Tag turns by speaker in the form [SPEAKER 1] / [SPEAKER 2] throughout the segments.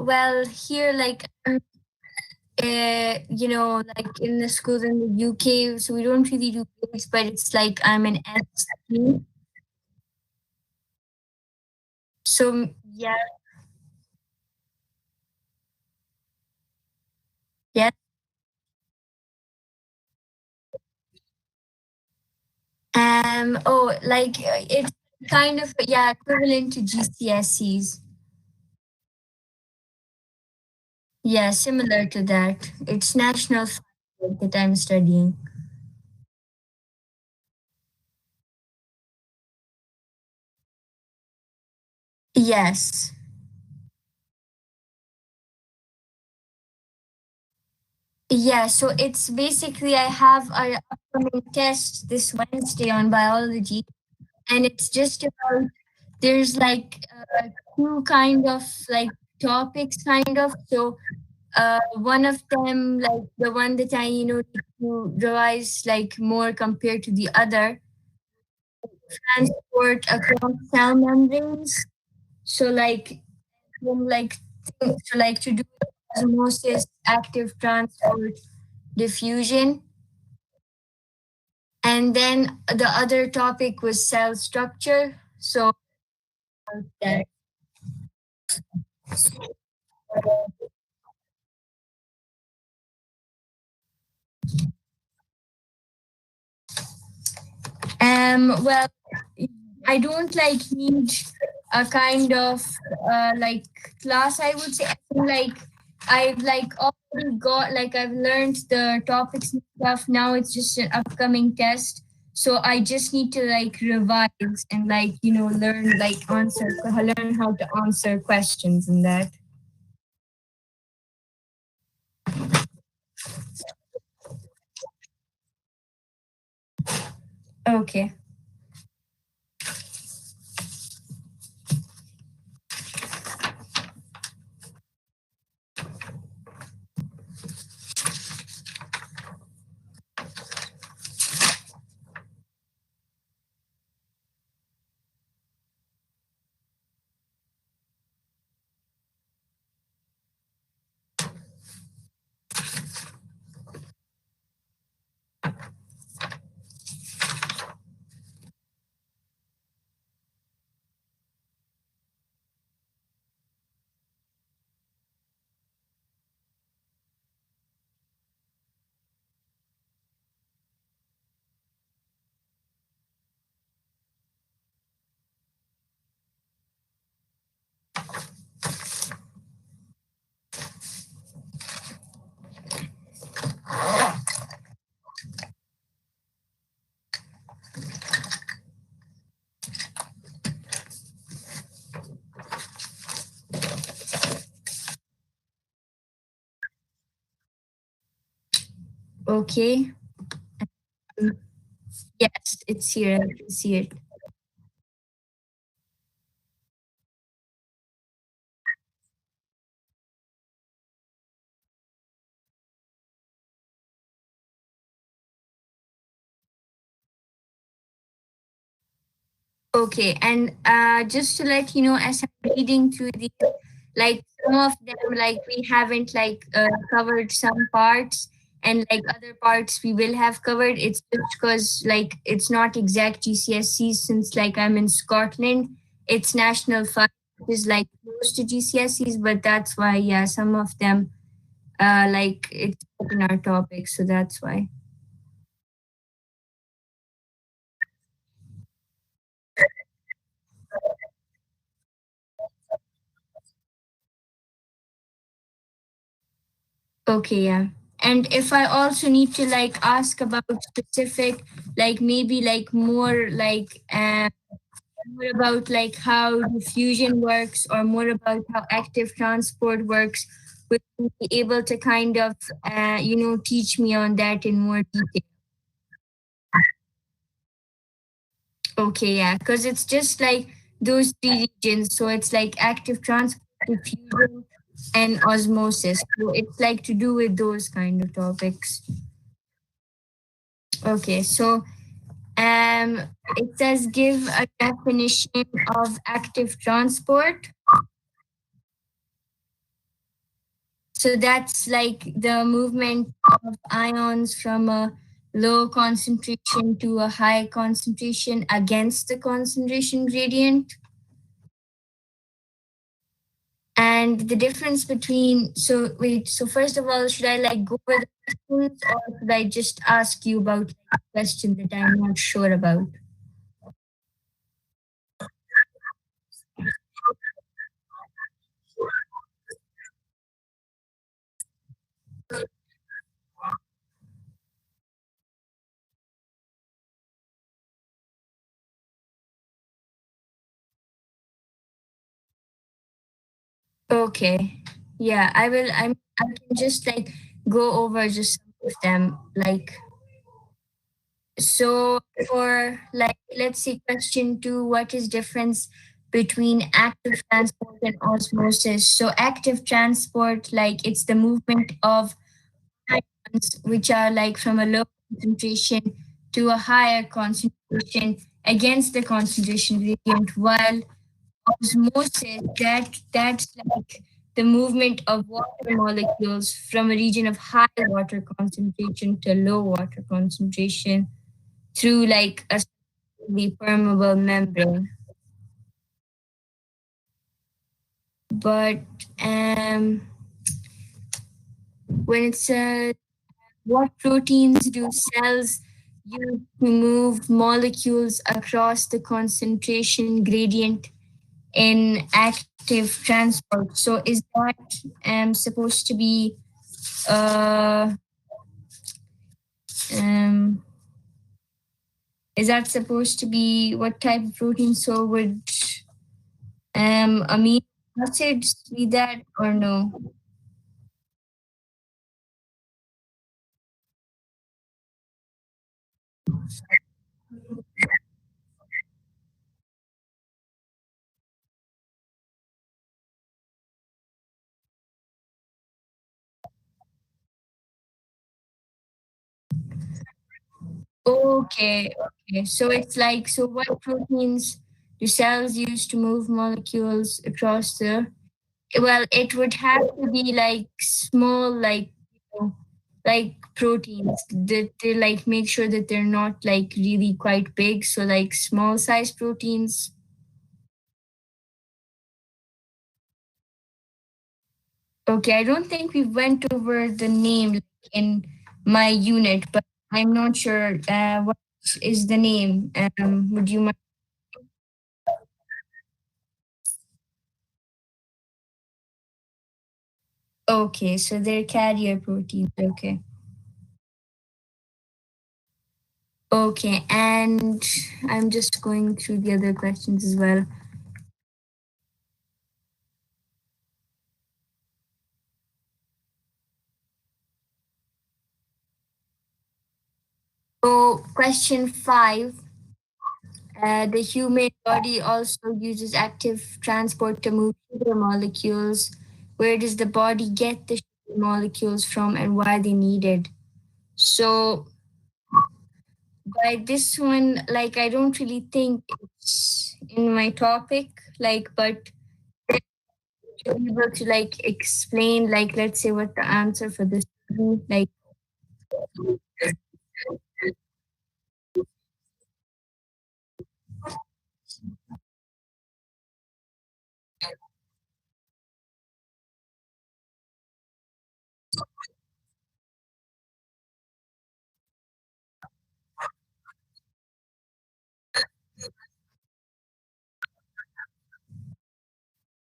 [SPEAKER 1] Well, here, like, like in the schools in the UK, so we don't really do grades, but it's like I'm an SC. So yeah, yeah. It's kind of equivalent to GCSEs. Yeah, similar to that. It's national fund that I'm studying. Yes. Yeah, so it's basically I have an upcoming test this Wednesday on biology, and it's just about there's like two kind of like topics kind of. So one of them, like the one that I need to revise like more compared to the other, transport across cell membranes. So from like to do osmosis, active transport, diffusion. And then the other topic was cell structure. So that, well, I don't like need a kind of like class. I would say I feel like I've like already got like I've learned the topics and stuff. Now it's just an upcoming test. So I just need to like revise and like learn how to answer questions and that. Okay. Okay. Yes, it's here. I can see it. Okay, and just to let you know, as I'm reading through the, like some of them, like we haven't like covered some parts, and like other parts we will have covered. It's just because like it's not exact GCSE since like I'm in Scotland. It's national fund is like close to GCSEs, but that's why some of them like it's in our topic, so that's why. Okay, yeah. And if I also need to like ask about specific, like maybe like more about like how diffusion works or more about how active transport works, would you be able to kind of teach me on that in more detail? Okay, yeah, because it's just like those three regions. So it's like active transport, diffusion, and osmosis. So it's like to do with those kind of topics. Okay, so it says give a definition of active transport. So that's like the movement of ions from a low concentration to a high concentration against the concentration gradient. And the difference between, so wait, so first of all, should I like go over the questions or should I just ask you about a question that I'm not sure about? Okay. Yeah, I can just like go over just some of them. Like, so for like, let's see, question two, what is difference between active transport and osmosis? So active transport, like it's the movement of ions which are like from a low concentration to a higher concentration against the concentration gradient, while osmosis, that's like the movement of water molecules from a region of high water concentration to low water concentration through like a slightly permeable membrane. But when it's what proteins do cells use to move molecules across the concentration gradient in active transport? So is that supposed to be uh, um, is that supposed to be what type of protein? So would amino acids be that or no? Okay, okay. So it's like, so what proteins do cells use to move molecules across the, well, it would have to be like small, like, like proteins that they like make sure that they're not like really quite big. So like small size proteins. Okay, I don't think we went over the name like, in my unit, but I'm not sure what is the name. Would you mind? Okay, so they're carrier proteins. Okay. Okay, and I'm just going through the other questions as well. So, question five, the human body also uses active transport to move sugar molecules. Where does the body get the sugar molecules from and why they needed? So, by this one, like, I don't really think it's in my topic, like, but to be able to, like, explain, like, let's say what the answer for this would be, like,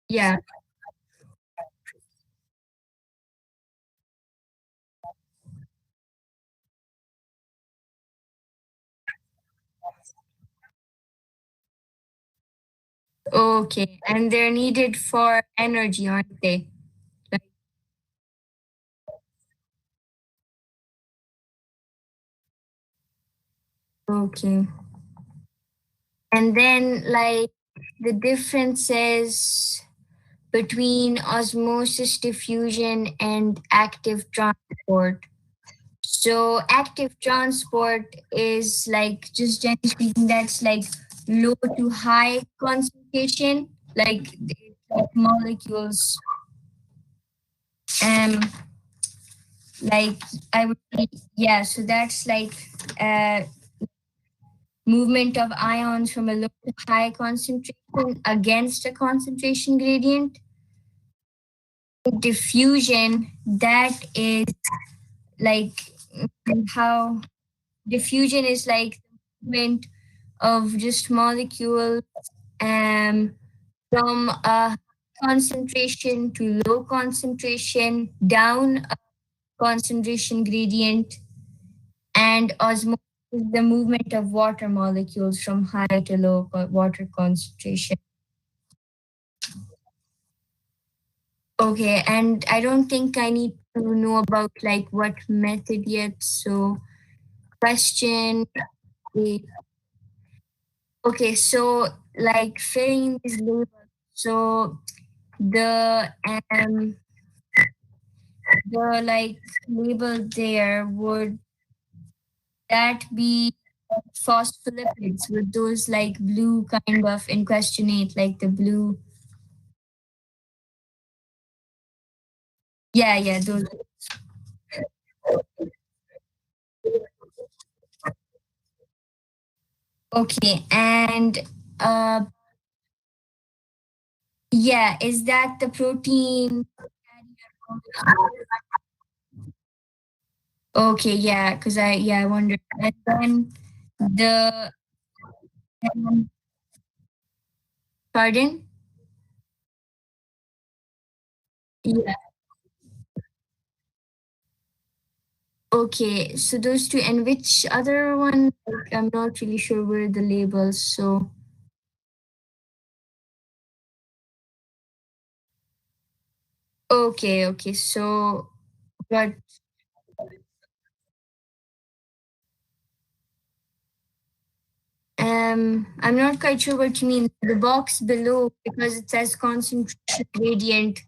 [SPEAKER 1] yeah, okay. And they're needed for energy, aren't they? Like, okay. And then, like, the differences between osmosis diffusion and active transport. So, active transport is like, just generally speaking, that's like low to high concentration, like molecules. um like I would say, yeah, so that's like uh movement of ions from a low to high concentration against a concentration gradient. Diffusion, that is like how diffusion is like the movement of just molecules um, from a concentration to low concentration down a concentration gradient, and osmosis is the movement of water molecules from high to low water concentration. Okay, and I don't think I need to know about like what method yet. So question is, okay, so like filling these labels. So the um the like label there, would that be phospholipids with those like blue kind of in question eight, like the blue? Yeah, yeah, those. Okay, and uh yeah, is that the protein? Okay, yeah, because I wondered. And then the um, pardon? Yeah. Okay, so those two, and which other one? Like, I'm not really sure where the labels. So okay, okay. So what? I'm not quite sure what you mean. The box below, because it says concentration gradient,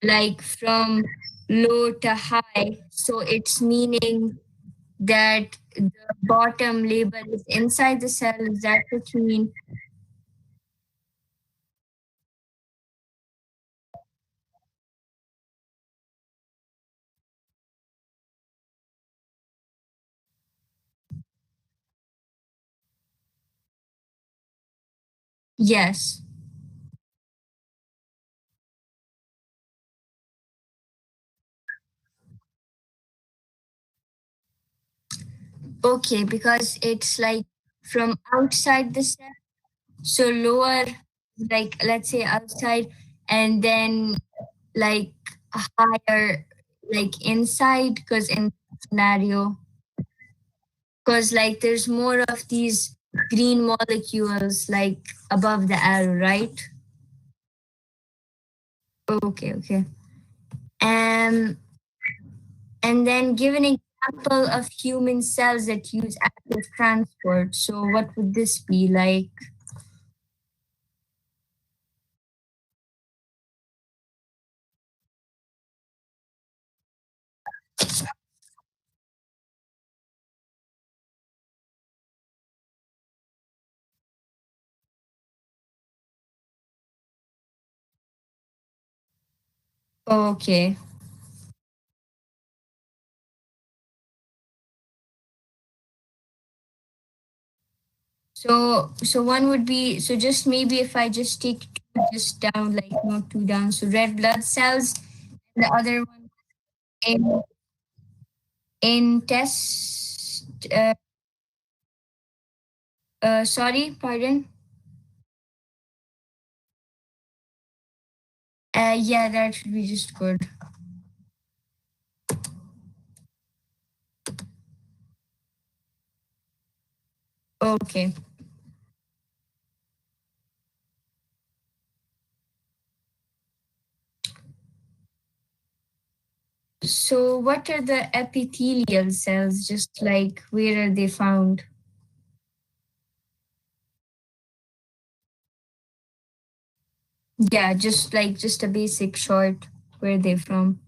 [SPEAKER 1] like from low to high. So it's meaning that the bottom label is inside the cell. Is that what you mean? Yes. Okay, because it's like from outside the cell. So lower, like let's say outside, and then like higher, like inside, because in scenario, because like there's more of these green molecules like above the arrow, right? Okay, okay. Um, and then give an example of human cells that use active transport. So what would this be like? Okay. So one would be, so just maybe if I just take two just down, like not two down. So red blood cells, and the other one in test. Sorry, pardon. Yeah, that should be just good. Okay. So what are the epithelial cells? Just like where are they found? Yeah, just like just a basic short. Where are they from?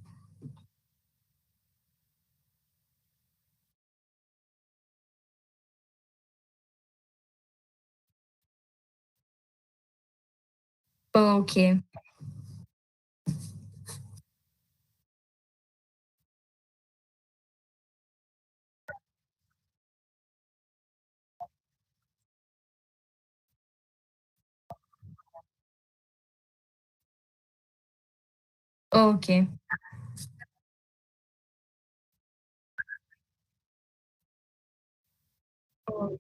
[SPEAKER 1] Okay. Okay. Oh,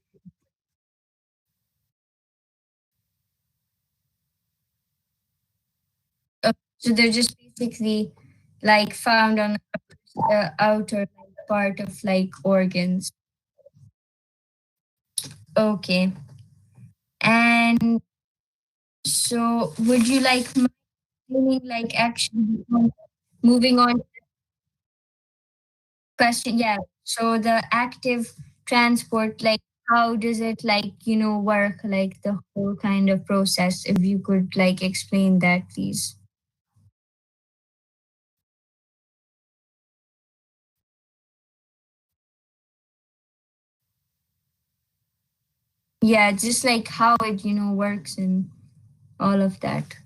[SPEAKER 1] so they're just basically like found on the outer like, part of like organs. Okay. And so would you like meaning like actually moving on to the question? Yeah. So the active transport, like how does it like, work like the whole kind of process? If you could like explain that, please. Yeah, just like how it, works and all of that.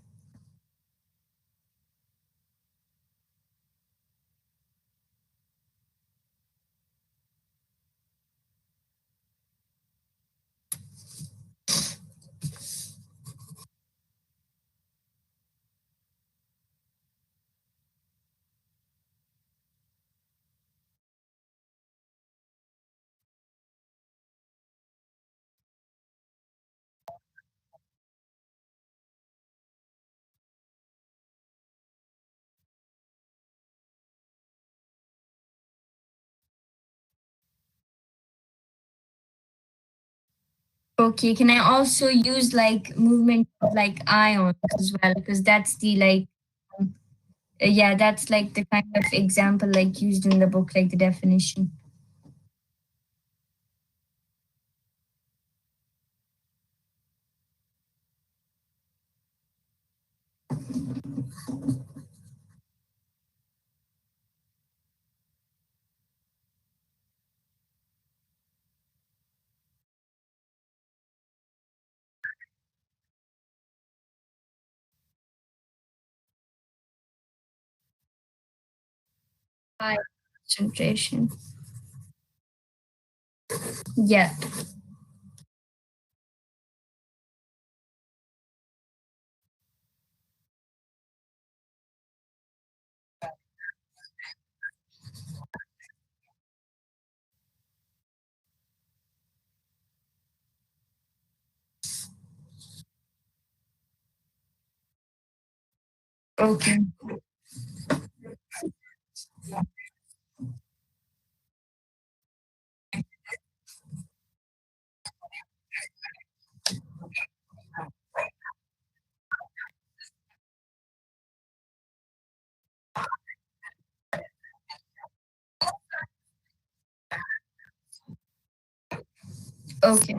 [SPEAKER 1] Okay, can I also use like movement of like ions as well? Because that's the like, um, yeah, that's like the kind of example like used in the book, like the definition. High concentration. Yeah. Okay. Okay.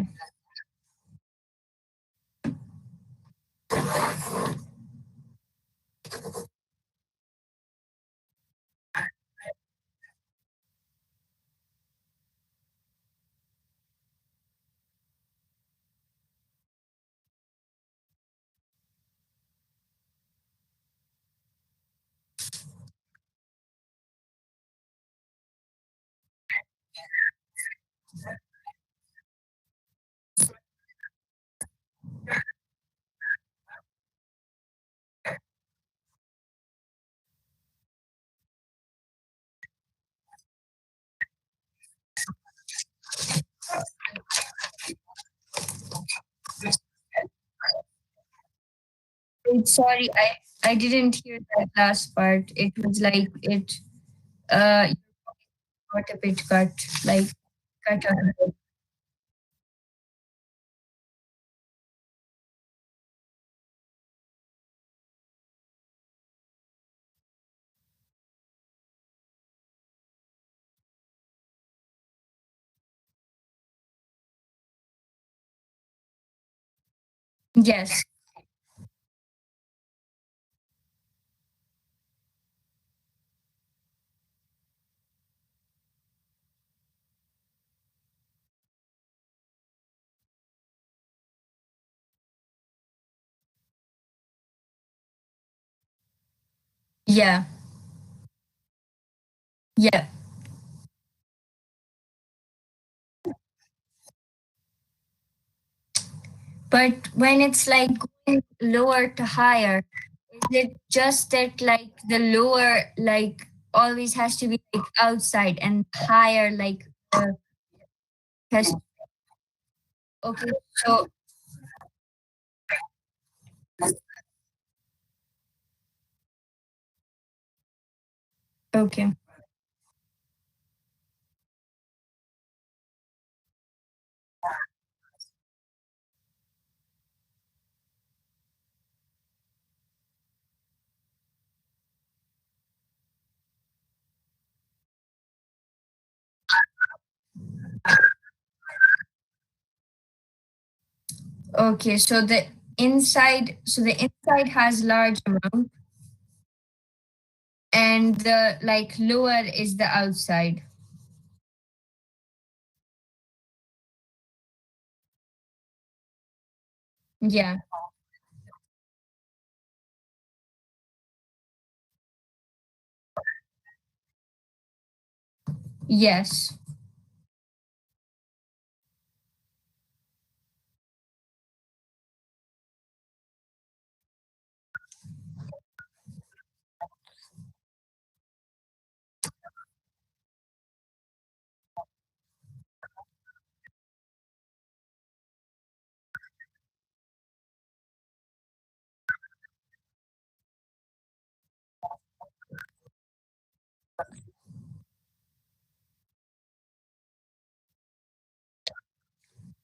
[SPEAKER 1] Wait, sorry, I didn't hear that last part. It was like it got a bit cut, like cut out. Yes. Yeah. Yeah. But when it's like going lower to higher, it just that like the lower like always has to be like outside and higher like has okay so okay. Okay, so the inside has large amount and the like lower is the outside. Yeah. Yes.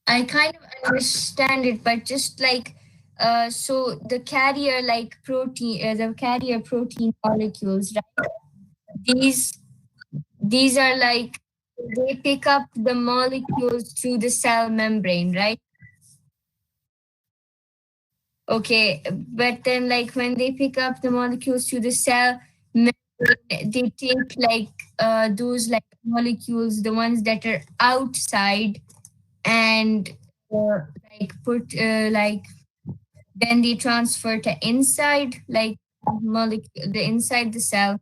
[SPEAKER 1] I kind of understand it, but just like so the carrier protein molecules, right? These these are like they pick up the molecules through the cell membrane, right? Okay, but then like when they pick up the molecules through the cell membrane, they take like those like molecules, the ones that are outside, and uh, like put like then they transfer to inside like molecule the inside the cell.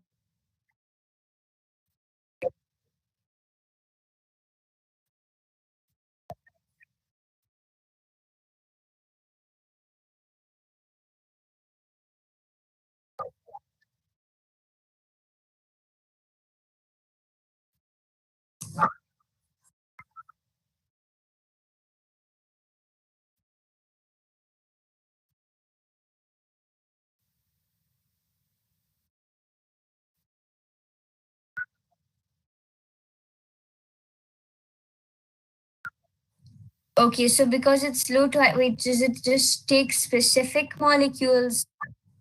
[SPEAKER 1] Okay, so because it's slow to wait, does it just take specific molecules?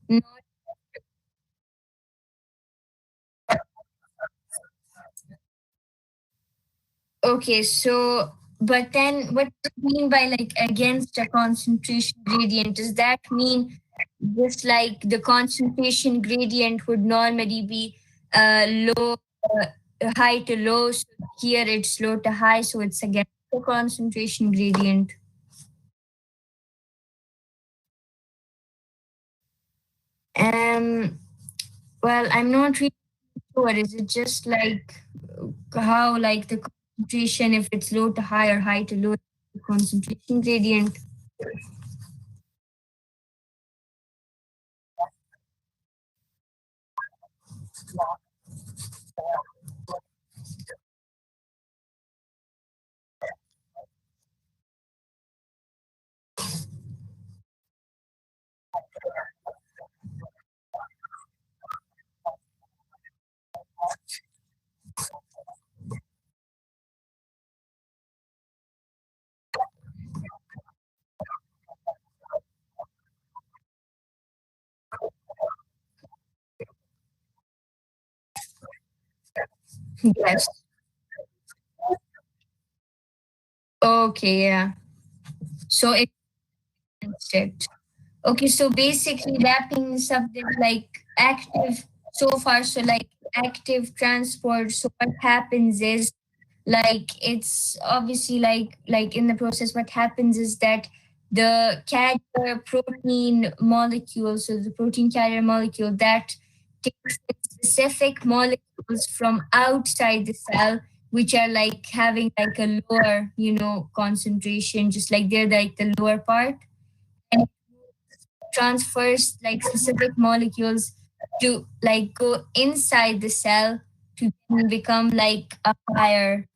[SPEAKER 1] Not okay, so but then what does it mean by like against a concentration gradient? Does that mean just like the concentration gradient would normally be low, high to low, so here it's low to high, so it's against the concentration gradient. Um, well, I'm not really sure. Is it just like how like the concentration, if it's low to high or high to low, the concentration gradient? Yes. Okay, yeah. So it's it. Okay, so basically wrapping this up with like active so far, so like active transport. So what happens is like it's obviously like in the process what happens is that the carrier protein molecule, so the protein carrier molecule that takes the specific molecules from outside the cell which are like having like a lower concentration, just like they're like the lower part, and transfers like specific molecules to like go inside the cell to then become like a higher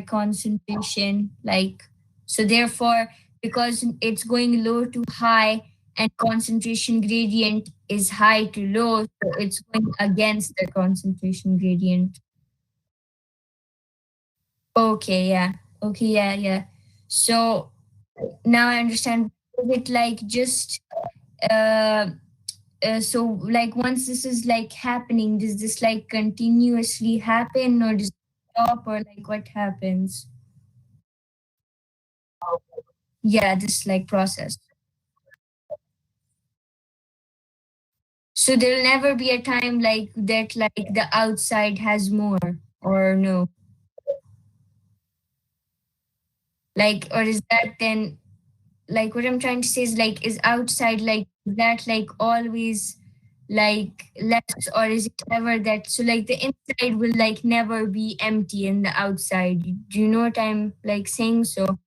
[SPEAKER 1] concentration. Like, so therefore, because it's going low to high and concentration gradient is high to low, so it's going against the concentration gradient. Okay, yeah. Okay, yeah, yeah. So now I understand. Is it like just uh, so like once this is like happening, does this like continuously happen or does it stop or like what happens? Yeah, this like process. So there'll never be a time like that like the outside has more or no. Like or is that then like what I'm trying to say is like is outside like is that like always like less or is it ever that so like the inside will like never be empty and the outside. Do you know what I'm like saying? So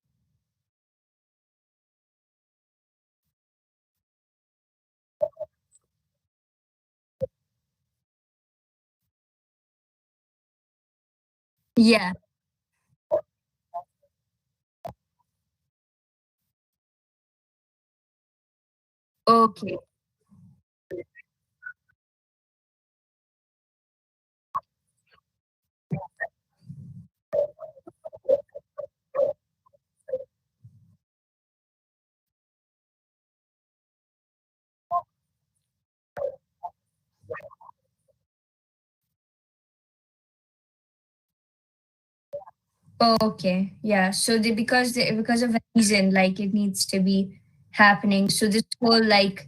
[SPEAKER 1] yeah. Okay. Okay. Yeah. So the because of a reason like it needs to be happening. So this whole like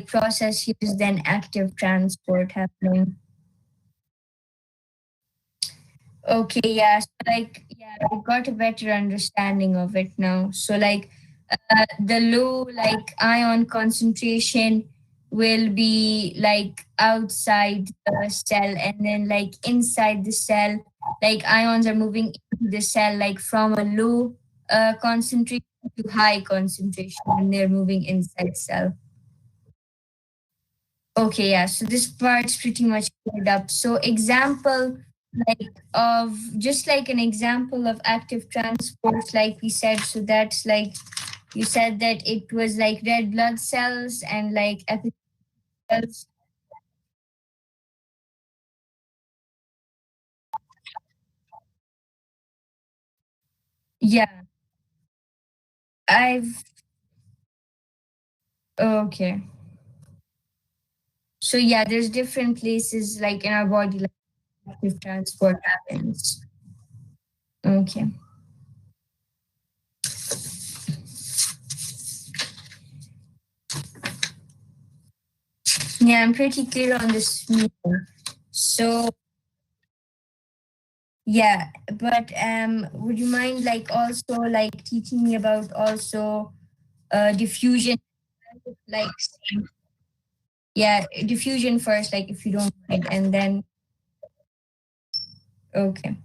[SPEAKER 1] process here is then active transport happening. Okay, yeah. So like yeah, I got a better understanding of it now. So like the low like ion concentration will be like outside the cell and then like inside the cell like ions are moving into the cell like from a low concentration to high concentration and they're moving inside cell. Okay, yeah. So this part's pretty much cleared up. So example like of just like an example of active transport, like we said. So that's like you said that it was like red blood cells and like epithelial cells. Yeah, I've okay. So yeah, there's different places like in our body like active transport happens. Okay. Yeah, I'm pretty clear on this meter. So yeah, but would you mind like also like teaching me about also diffusion like yeah, diffusion first, like if you don't mind, and then okay.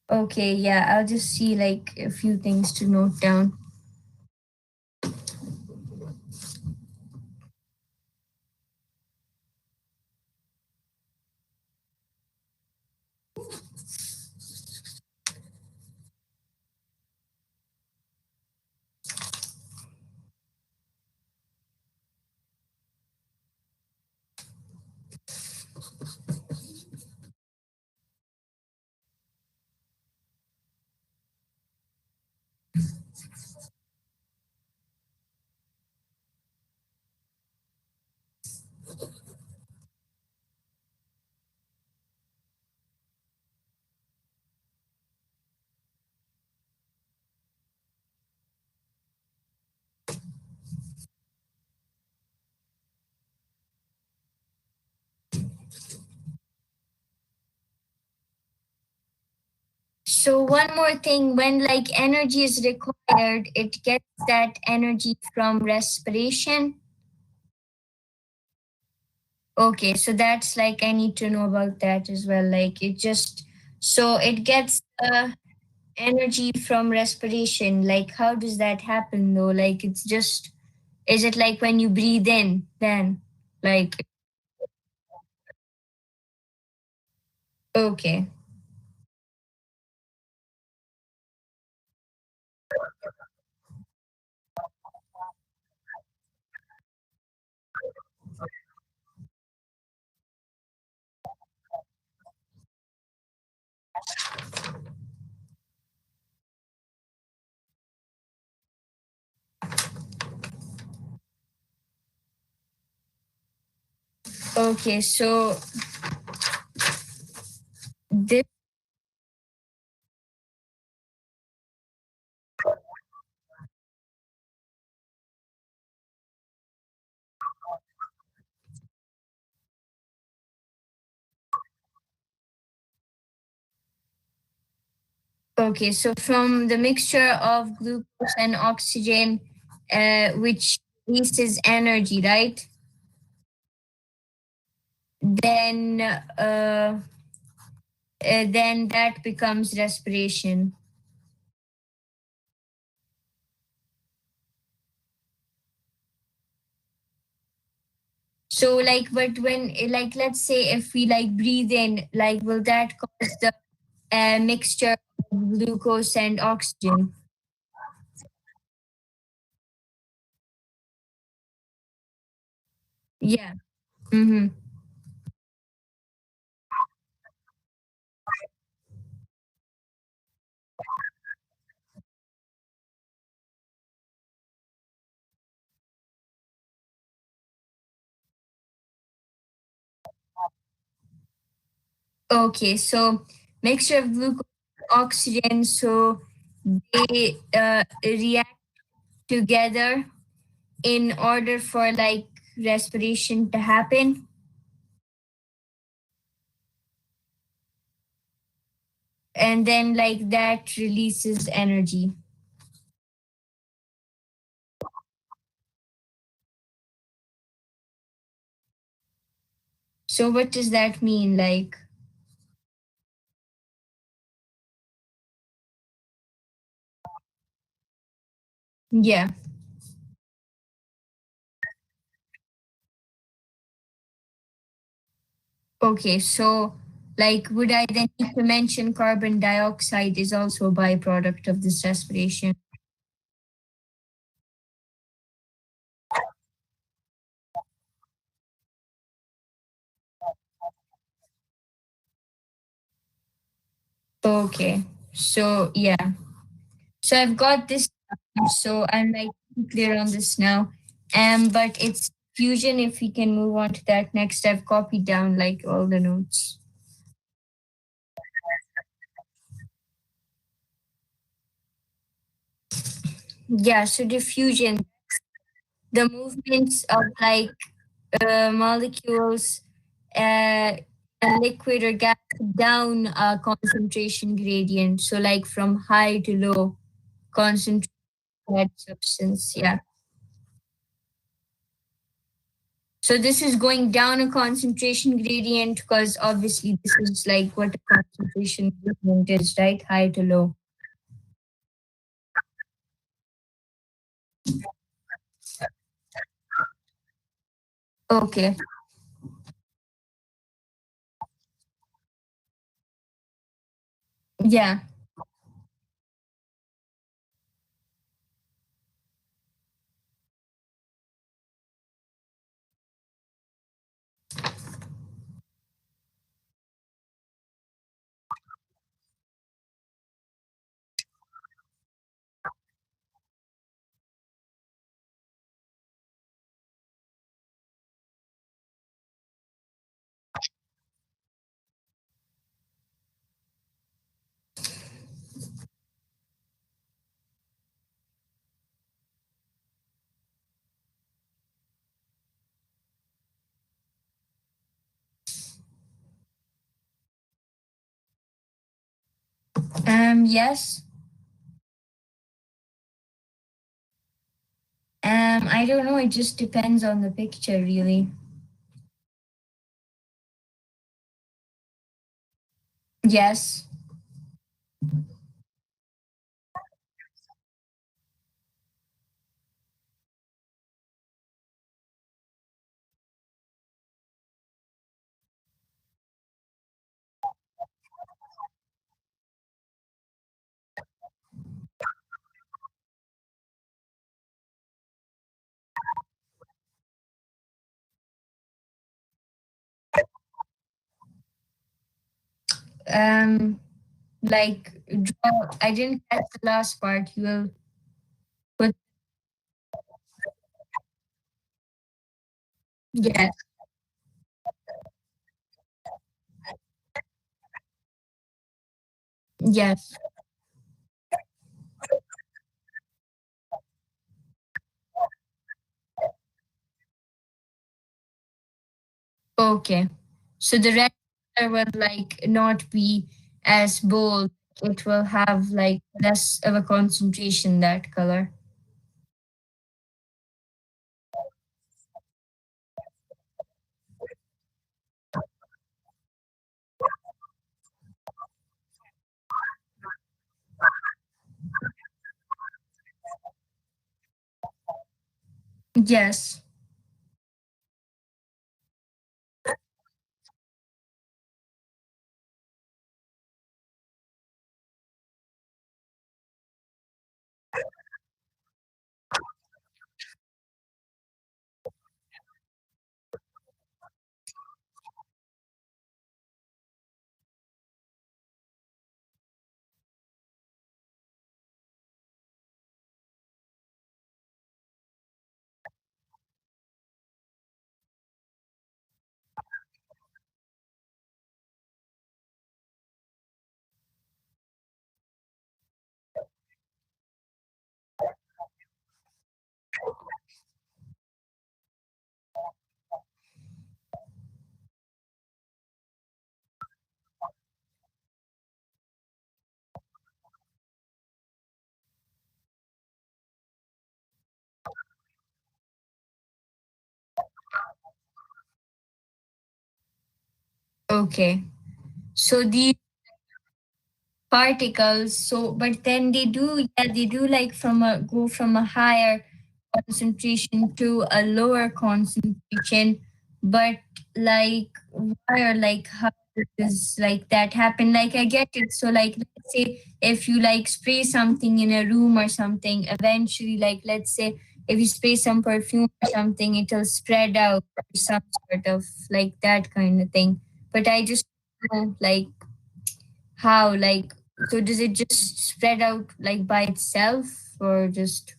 [SPEAKER 1] Okay, yeah, I'll just see like a few things to note down. So one more thing, when like energy is required, it gets that energy from respiration. Okay, so that's like I need to know about that as well. Like it just so it gets energy from respiration, like how does that happen though? Like it's just, is it like when you breathe in, then like, okay. Okay, so this, okay, so from the mixture of glucose and oxygen, which releases energy, right? Then, then that becomes respiration. So, like, but when, like, let's say if we like breathe in, like, will that cause the mixture of glucose and oxygen? Yeah. Mm-hmm. Okay, so mixture of glucose and oxygen, so they react together in order for like respiration to happen, and then like that releases energy. So what does that mean? Like, yeah. Okay, so like would I then need to mention carbon dioxide is also a byproduct of this respiration? Okay. So yeah. So I've got this, so I'm like clear on this now. But it's fusion. If we can move on to that next, I've copied down like all the notes. Yeah, so diffusion, the movements of like molecules, a liquid or gas down a concentration gradient. So like from high to low concentration that substance. Yeah. So this is going down a concentration gradient because obviously this is like what a concentration gradient is, right? High to low. Okay. Yeah. Yes. I don't know. It just depends on the picture, really. Yes. Um, like draw. I didn't catch the last part. You will put. Yes. Yes. Okay. So the red color will like not be as bold. It will have like less of a concentration, that color. Yes. Okay. So these particles, so but then they do, yeah, they do like from a go from a higher concentration to a lower concentration, but like why, or like how does like that happen? Like I get it. So like let's say if you like spray something in a room or something, eventually like let's say if you spray some perfume or something, it'll spread out or some sort of like that kind of thing. But I just know like how, like, so does it just spread out like by itself or just.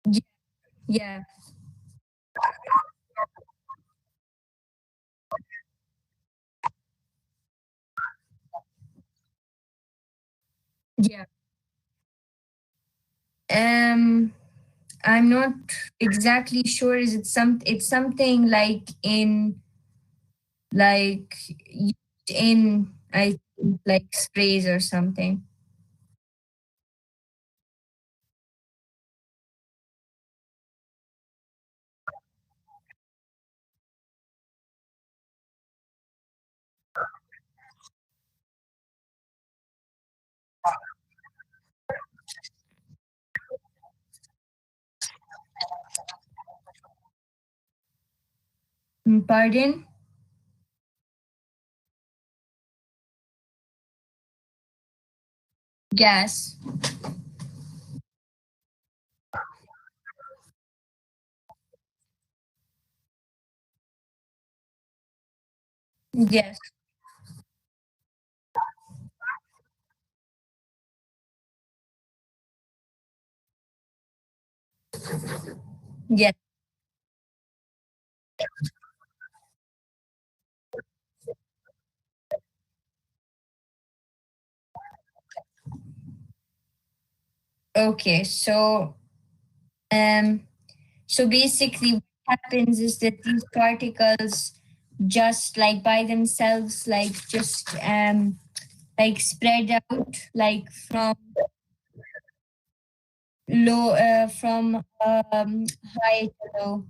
[SPEAKER 1] Y- Yeah, yeah. Um, I'm not exactly sure. Is it some? It's something like in like used in I think like sprays or something. Pardon? Gas. Yes. Yes. Okay. Um. So basically, what happens is that these particles just like by themselves, like just like spread out like from low from high to low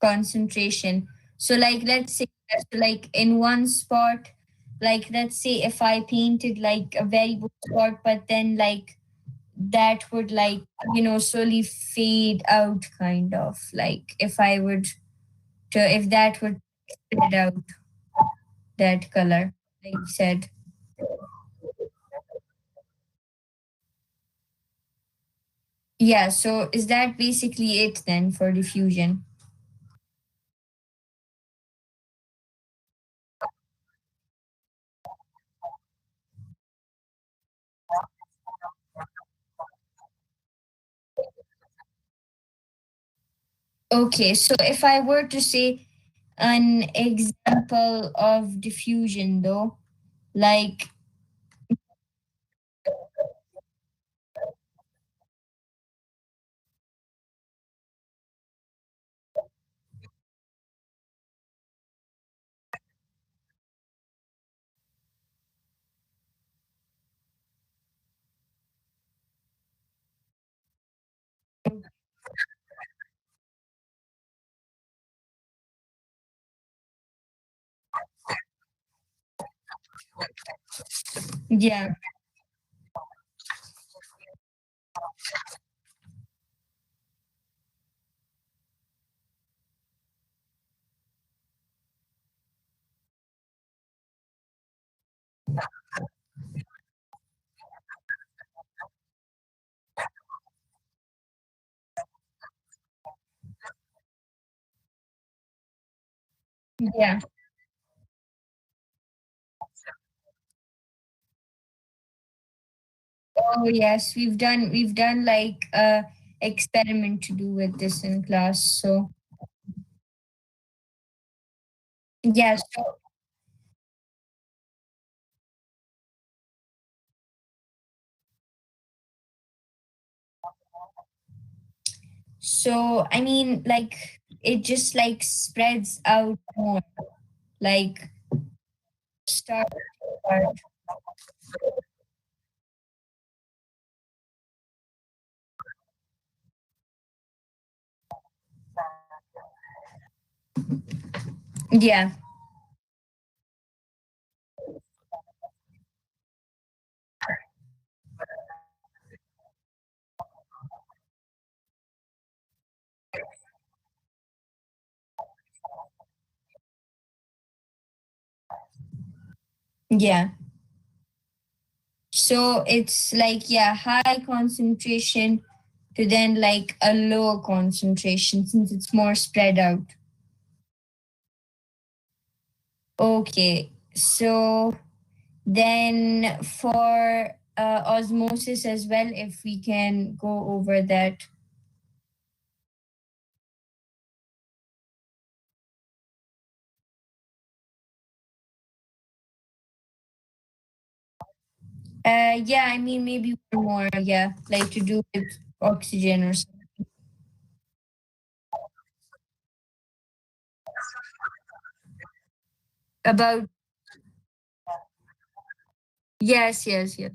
[SPEAKER 1] concentration. So like let's say like in one spot, like let's say if I painted like a very good spot, but then like that would like slowly fade out, kind of like if I would to if that would spread out, that color, like you said. Yeah, so is that basically it then for diffusion? Okay, so if I were to say an example of diffusion though, like yeah, yeah. Oh yes, we've done like a experiment to do with this in class. So yeah, so I mean like it just like spreads out more, like start start. Yeah, yeah. So it's like yeah, high concentration to then like a low concentration since it's more spread out. Okay, so then for osmosis as well, if we can go over that. Yeah, I mean maybe one more, yeah, like to do with oxygen or something. About yes, yes, yes.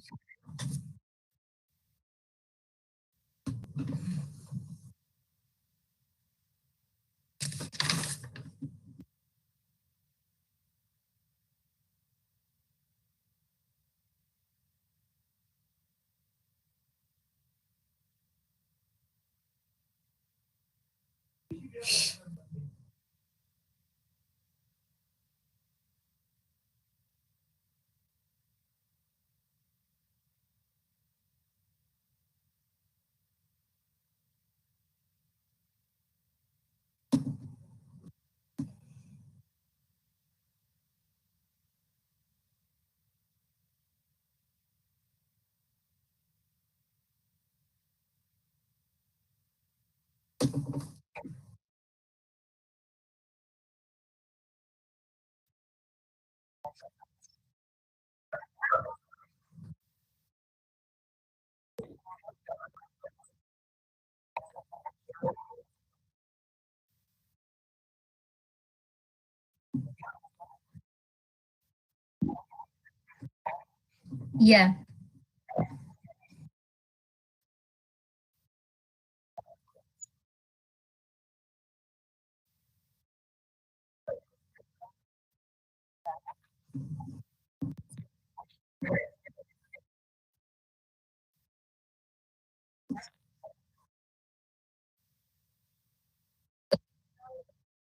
[SPEAKER 1] Yeah,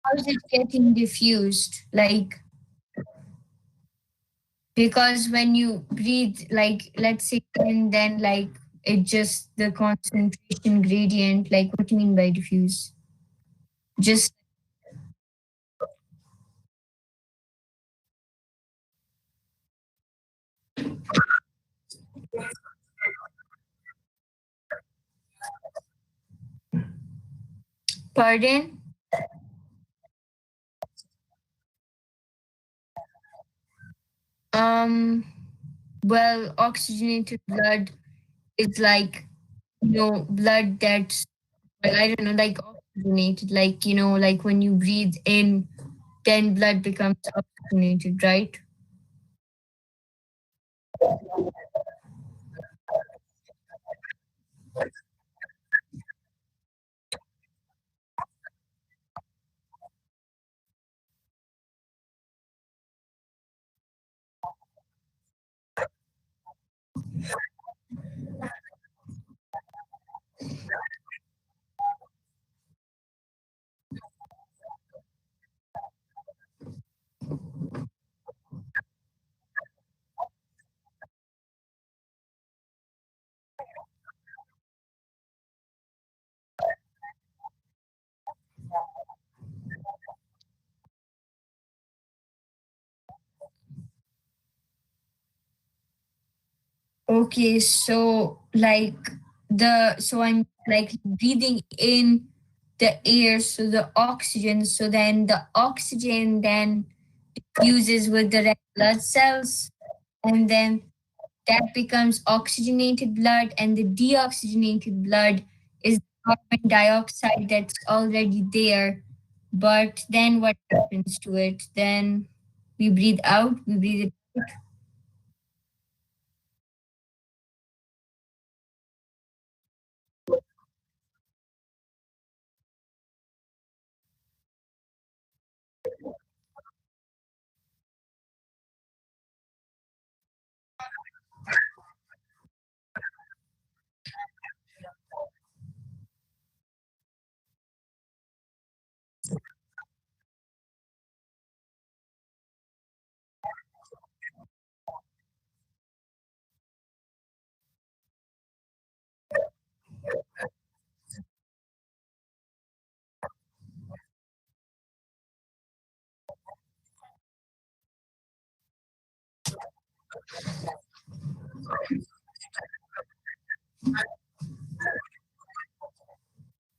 [SPEAKER 1] how's it getting diffused? Like, because when you breathe, like, let's say, and then, like, it just the concentration gradient, like, what do you mean by diffuse? Just, pardon? Um, well, oxygenated blood is like, blood that's, well, I don't know, like oxygenated, like, like when you breathe in, then blood becomes oxygenated, right? Okay, so like so I'm like breathing in the air, so the oxygen, so then the oxygen then fuses with the red blood cells, and then that becomes oxygenated blood, and the deoxygenated blood is carbon dioxide that's already there. But then what happens to it? Then we breathe it out.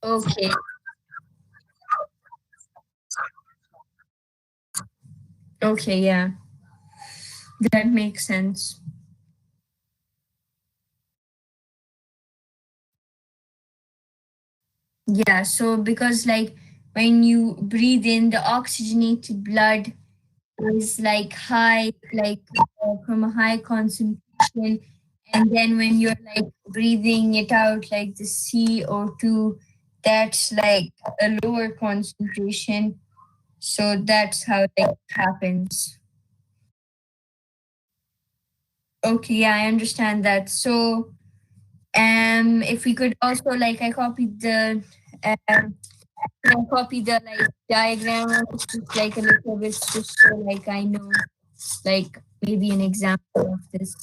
[SPEAKER 1] Okay, okay, yeah, that makes sense. Yeah, so because like when you breathe in, the oxygenated blood is like high, like from a high concentration, and then when you're like breathing it out, like the CO2, that's like a lower concentration. So that's how it happens. Okay, yeah, I understand that. So, if we could also like, um, I copied the like diagram, just like a little bit, just so like I know, like maybe an example of this.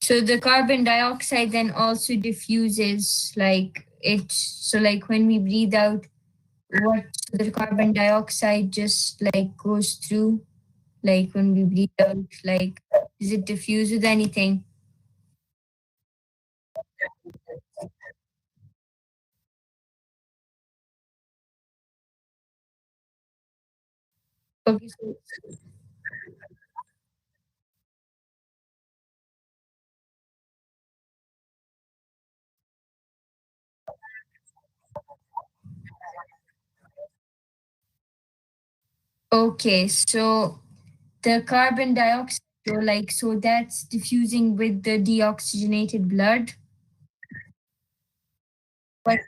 [SPEAKER 1] So the carbon dioxide then also diffuses like it. So like when we breathe out, what the carbon dioxide just like goes through, like when we breathe out, like does it diffuse with anything? Okay, so the carbon dioxide, so like so that's diffusing with the deoxygenated blood. But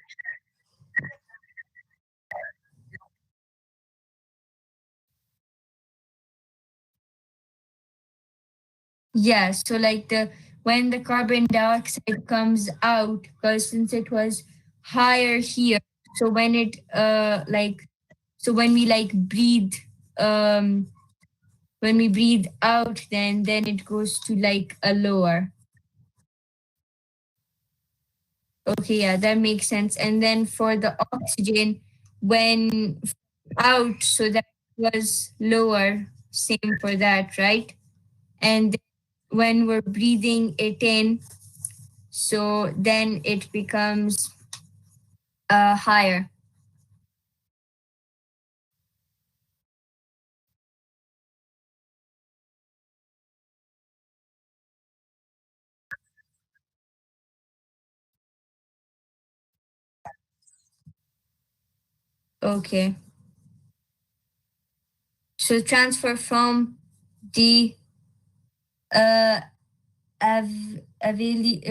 [SPEAKER 1] yeah, so like the when the carbon dioxide comes out, because since it was higher here, so when it so when we like breathe, um when we breathe out, then it goes to like a lower. Okay, yeah, that makes sense. And then for the oxygen, when out, so that was lower, same for that, right? And when we're breathing it in, so then it becomes higher. Okay. So transfer from the uh, alveoli.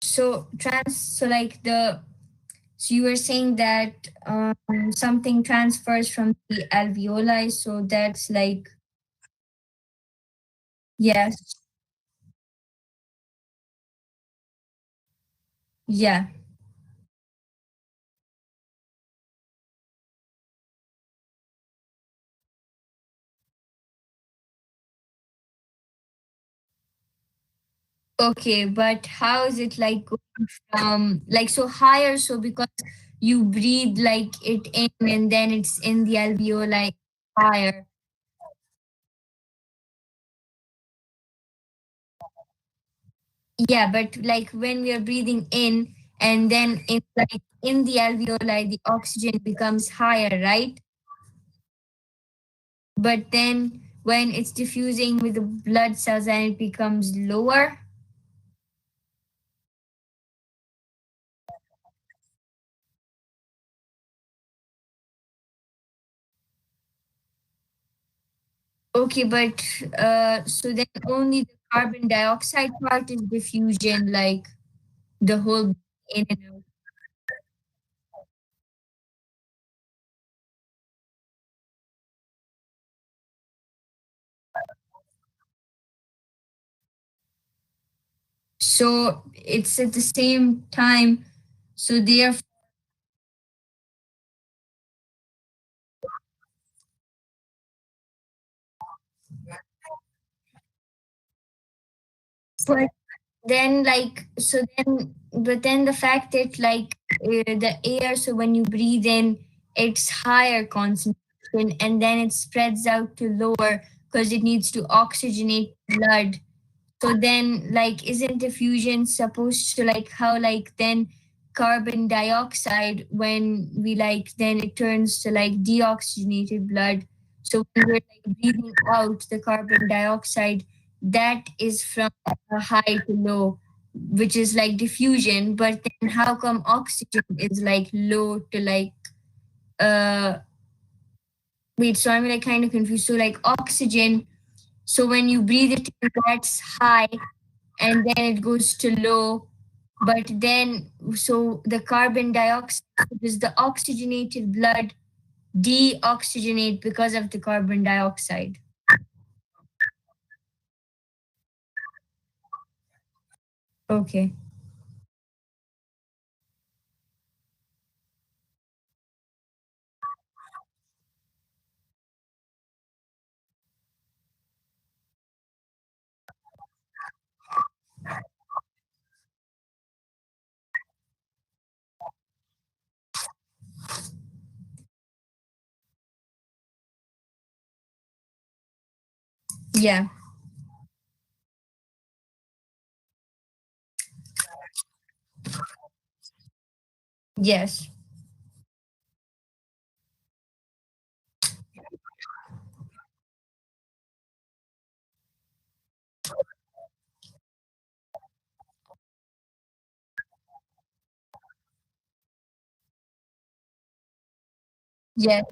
[SPEAKER 1] So like the so you were saying that something transfers from the alveoli, so that's like yes, yeah. Okay, but how is it like going from like so higher? So because you breathe like it in and then it's in the alveoli higher. Yeah, but like when we are breathing in and then in like in the alveoli the oxygen becomes higher, right? But then when it's diffusing with the blood cells and it becomes lower. Okay, but so then only the carbon dioxide part is diffusion, like the whole in and out. So it's at the same time. So therefore, but then like so then but then the fact that like the air, so when you breathe in, it's higher concentration and then it spreads out to lower because it needs to oxygenate blood. So then, like, isn't diffusion supposed to like how like then carbon dioxide when we like then it turns to like deoxygenated blood. So when we're like breathing out the carbon dioxide, that is from high to low, which is like diffusion. But then how come oxygen is like low to like uh wait? So I'm like kind of confused. So like oxygen. So when you breathe it in, that's high and then it goes to low. But then, so the carbon dioxide, is the oxygenated blood deoxygenate because of the carbon dioxide? Okay. Yeah. Yes. Yes.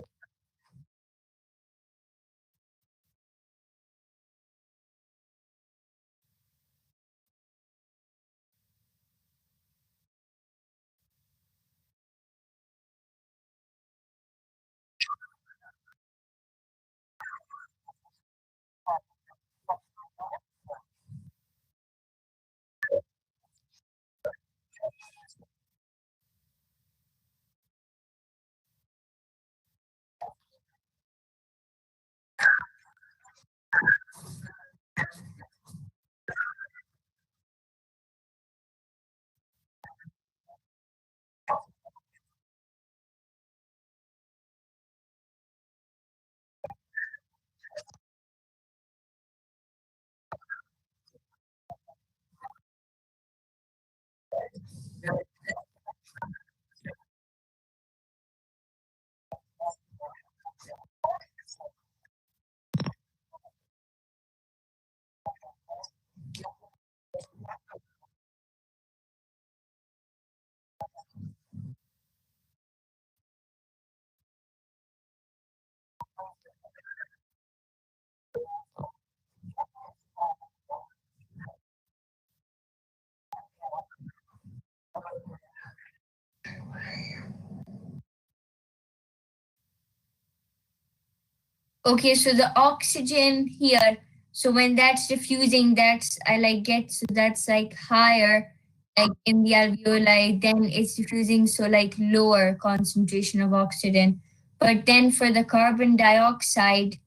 [SPEAKER 1] Okay, so the oxygen here, so when that's diffusing, that's I like get so that's like higher, like in the alveoli, then it's diffusing, so like lower concentration of oxygen. But then for the carbon dioxide,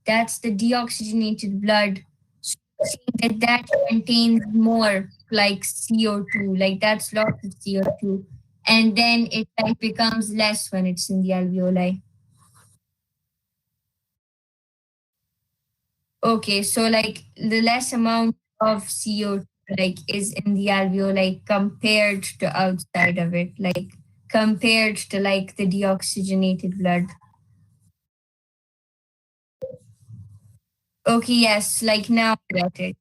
[SPEAKER 1] that's the deoxygenated blood. So you're saying that that contains more like CO2, like that's lots of CO2. And then it like becomes less when it's in the alveoli. Okay, so like the less amount of CO2 like is in the alveoli compared to outside of it, like compared to like the deoxygenated blood. Okay, yes, like now I got it.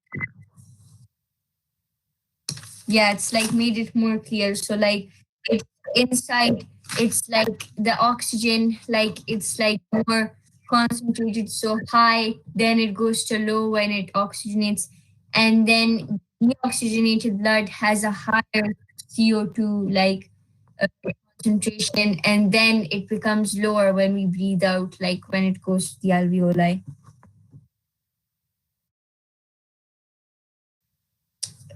[SPEAKER 1] Yeah, it's like made it more clear. So like it's inside, it's like the oxygen, like it's like more concentrated, so high, then it goes to low when it oxygenates, and then deoxygenated blood has a higher CO2 like concentration, and then it becomes lower when we breathe out, like when it goes to the alveoli.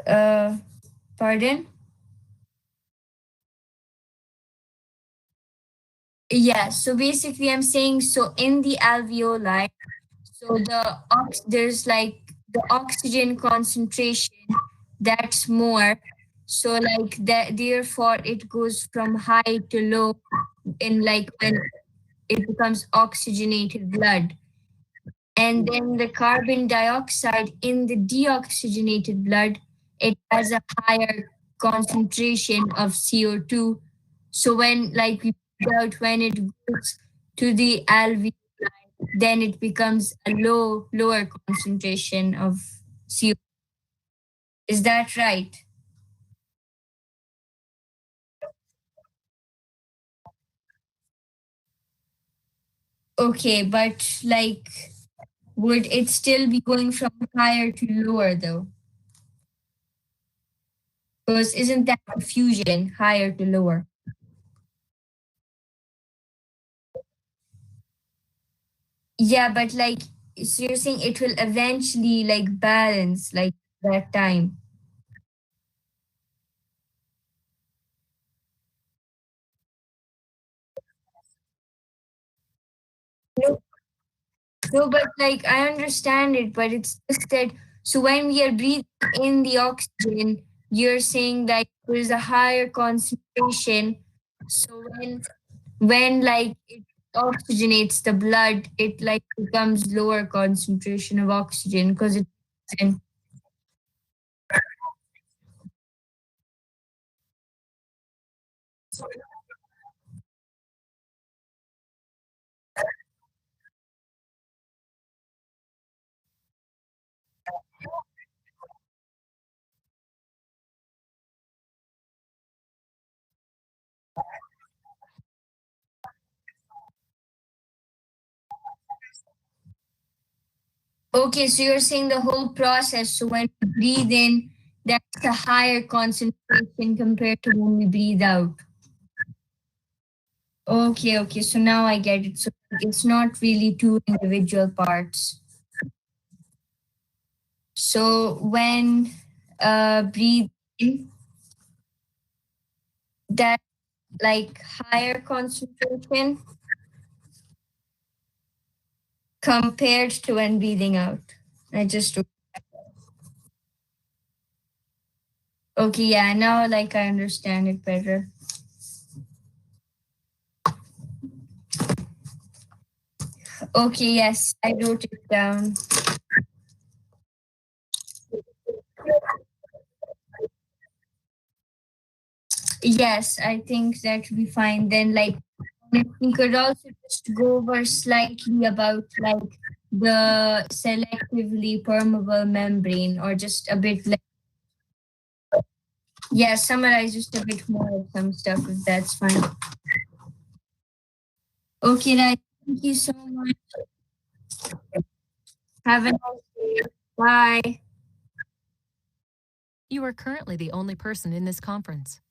[SPEAKER 1] Uh, Pardon? Yeah, so basically I'm saying so in the alveoli, so there's like the oxygen concentration that's more. So like that therefore it goes from high to low in like when it becomes oxygenated blood. And then the carbon dioxide in the deoxygenated blood, it has a higher concentration of CO2. So when like we breathe out, when it goes to the alveoli, then it becomes a lower concentration of CO2. Is that right? Okay, but like would it still be going from higher to lower though? Because isn't that diffusion higher to lower? Yeah, but like, so you're saying it will eventually like balance like that time. No, no, but like I understand it, but it's just that. So when we are breathing in the oxygen, you're saying that there's a higher concentration. So when like it oxygenates the blood, it like becomes lower concentration of oxygen because it's in. Okay, so you're saying the whole process. So when we breathe in, that's a higher concentration compared to when we breathe out. Okay, okay. So now I get it. So it's not really two individual parts. So when breathe in, that like higher concentration compared to when breathing out. I just okay, yeah, now like I understand it better. Okay, yes, I wrote it down. Yes, I think that would be fine. Then like we could also just go over slightly about like the selectively permeable membrane or just a bit like yeah, summarize just a bit more of some stuff if that's fine. Okay, right. Thank you so much. Have a nice day. Bye.
[SPEAKER 2] You are currently the only person in this conference.